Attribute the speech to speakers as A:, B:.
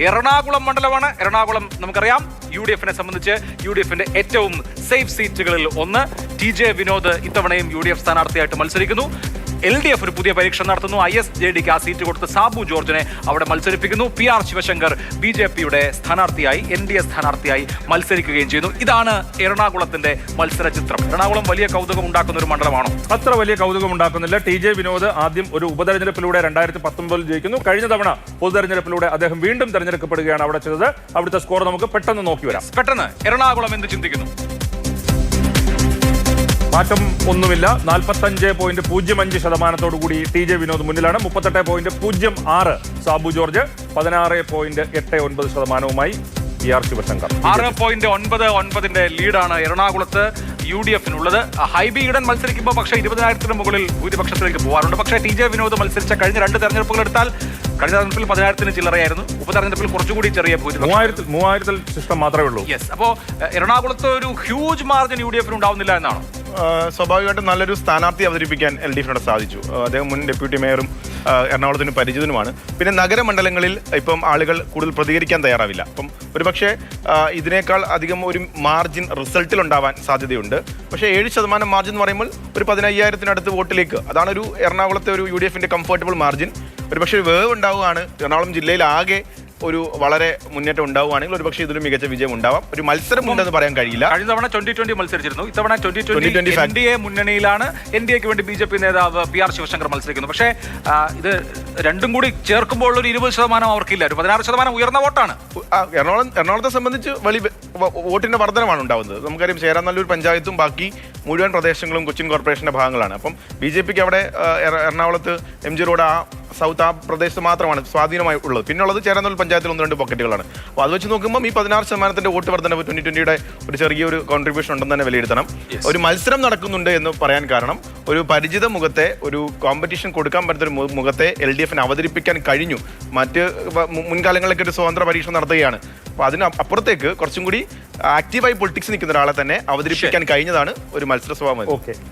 A: എറണാകുളം മണ്ഡലമാണ്. എറണാകുളം നമുക്കറിയാം UDF-നെ സംബന്ധിച്ച് UDF-ന്റെ ഏറ്റവും സേഫ് സീറ്റുകളിൽ ഒന്ന്. TJ വിനോദ് ഇത്തവണയും UDF സ്ഥാനാർത്ഥിയായിട്ട് മത്സരിക്കുന്നു. LDF ഒരു പുതിയ പരീക്ഷ നടത്തുന്നു. ISJDക്ക് ആ സീറ്റ് കൊടുത്ത് സാബു ജോർജിനെ അവിടെ മത്സരിപ്പിക്കുന്നു. PR ശിവശങ്കർ BJPയുടെ സ്ഥാനാർത്ഥിയായി NDA സ്ഥാനാർത്ഥിയായി മത്സരിക്കുകയും ചെയ്യുന്നു. ഇതാണ് എറണാകുളത്തിന്റെ മത്സര ചിത്രം. എറണാകുളം വലിയ കൗതുകം ഉണ്ടാക്കുന്ന ഒരു മണ്ഡലമാണോ?
B: അത്ര വലിയ കൗതുകം ഉണ്ടാക്കുന്നില്ല. TJ വിനോദ് ആദ്യം ഒരു ഉപതെരഞ്ഞെടുപ്പിലൂടെ 2019 ജയിക്കുന്നു. കഴിഞ്ഞ തവണ പൊതുതെരഞ്ഞെടുപ്പിലൂടെ അദ്ദേഹം വീണ്ടും തെരഞ്ഞെടുക്കപ്പെടുകയാണ് അവിടെ ചെയ്തത്. അവിടുത്തെ സ്കോർ നമുക്ക് പെട്ടെന്ന് നോക്കി വരാം.
A: പെട്ടെന്ന് എറണാകുളം എന്ത് ചിന്തിക്കുന്നു?
B: മാറ്റം ഒന്നുമില്ല. 45.05% കൂടി TJ വിനോദ് മുന്നിലാണ്. 38.06 സാബു ജോർജ്, 16.89% PR ശിവശങ്കർ.
A: 6.99 ലീഡാണ് എറണാകുളത്ത് UDF-നുള്ളത്. ഹൈബി ഈഡൻ മത്സരിക്കുമ്പോൾ പക്ഷേ 20,000-ന് മുകളിൽ ഭൂരിപക്ഷത്തിലേക്ക് പോകാറുണ്ട്. പക്ഷേ TJ വിനോദ് മത്സരിച്ച കഴിഞ്ഞ 2 തെരഞ്ഞെടുപ്പുകൾ എടുത്താൽ കഴിഞ്ഞ തെരഞ്ഞെടുപ്പിൽ 10,000-ന് ചില്ലറയായിരുന്നു. ഉപതെരഞ്ഞെടുപ്പിൽ കുറച്ചുകൂടി ചെറിയ ഭൂരിപക്ഷം,
B: 3000 ശിഷ്ടം മാത്രമേ ഉള്ളൂ.
A: യെസ്. അപ്പോൾ എറണാകുളത്ത് ഒരു ഹ്യൂജ് മാർജിൻ UDF-ന് ഉണ്ടാവുന്നില്ല എന്നാണ്.
C: സ്വാഭാവികമായിട്ടും നല്ലൊരു സ്ഥാനാർത്ഥി അവതരിപ്പിക്കാൻ LDF-നോട് സാധിച്ചു. അദ്ദേഹം മുൻ ഡെപ്യൂട്ടി മേയറും എറണാകുളത്തിന് പരിചിതനുമാണ്. പിന്നെ നഗരമണ്ഡലങ്ങളിൽ ഇപ്പം ആളുകൾ കൂടുതൽ പ്രതികരിക്കാൻ തയ്യാറാവില്ല. അപ്പം ഒരുപക്ഷെ ഇതിനേക്കാൾ അധികം ഒരു മാർജിൻ റിസൾട്ടിൽ ഉണ്ടാവാൻ സാധ്യതയുണ്ട്. പക്ഷേ 7% മാർജിൻ എന്ന് പറയുമ്പോൾ ഒരു 15,000-നടുത്ത് വോട്ടിലേക്ക്, അതാണ് ഒരു എറണാകുളത്തെ ഒരു UDF-ന്റെ കംഫർട്ടബിൾ മാർജിൻ. ഒരുപക്ഷെ വേവ് ഉണ്ടാവുകയാണ്. എറണാകുളം ജില്ലയിൽ ആകെ ഒരു വളരെ മുന്നേറ്റം ഉണ്ടാവുകയാണെങ്കിൽ ഒരുപക്ഷെ ഇതിലും മികച്ച വിജയം ഉണ്ടാവാം. ഒരു മത്സരം ഉണ്ടെന്ന് പറയാൻ കഴിയില്ല.
A: കഴിഞ്ഞ തവണ 2020 മത്സരിച്ചിരുന്നു. ഇത്തവണ 2020 NDA മുന്നണിയിലാണ്. NDAക്ക് വേണ്ടി BJP നേതാവ് PR ശിവശങ്കർ മത്സരിക്കുന്നു. പക്ഷേ ഇത് രണ്ടും കൂടി ചേർക്കുമ്പോൾ ഒരു 20% അവർക്കില്ല. ഒരു 16% ഉയർന്ന വോട്ടാണ്.
C: എറണാകുളത്തെ സംബന്ധിച്ച് വലിയ വോട്ടിന്റെ വർധനമാണ് ഉണ്ടാവുന്നത്. നമുക്കറിയാം, ചേരാനല്ലൂർ പഞ്ചായത്തും ബാക്കി മുഴുവൻ പ്രദേശങ്ങളും കൊച്ചിൻ കോർപ്പറേഷന്റെ ഭാഗങ്ങളാണ്. അപ്പം BJPക്ക് അവിടെ എറണാകുളത്ത് MG റോഡ് സൗത്ത് ആ പ്രദേശത്ത് മാത്രമാണ് സ്വാധീനമായി ഉള്ളത്. പിന്നുള്ളത് ചേരാനല്ലൂർ പഞ്ചായത്തിൽ 1-2 പോക്കറ്റുകളാണ്. അപ്പോൾ അത് വെച്ച് നോക്കുമ്പോൾ ഈ 16% വോട്ട് വർധനവ് 2020-യുടെ ഒരു ചെറിയൊരു കോൺട്രിബ്യൂഷൻ ഉണ്ടെന്ന് തന്നെ വിലയിരുത്തണം. ഒരു മത്സരം നടക്കുന്നുണ്ട് എന്ന് പറയാൻ കാരണം ഒരു പരിചിത മുഖത്തെ, ഒരു കോമ്പറ്റീഷൻ കൊടുക്കാൻ പറ്റുന്ന മുഖത്തെ LDF-ന് അവതരിപ്പിക്കാൻ കഴിഞ്ഞു. മറ്റ് മുൻകാലങ്ങളിലൊക്കെ ഒരു സ്വതന്ത്ര പരീക്ഷ നടത്തുകയാണ്. അപ്പോൾ അതിന് അപ്പുറത്തേക്ക് കുറച്ചും കൂടി ആക്റ്റീവായി പൊളിറ്റിക്സ് നിൽക്കുന്ന ഒരാളെ തന്നെ അവതരിപ്പിക്കാൻ കഴിഞ്ഞതാണ് ഒരു മത്സര സ്വഭാവം.
B: ഓക്കെ.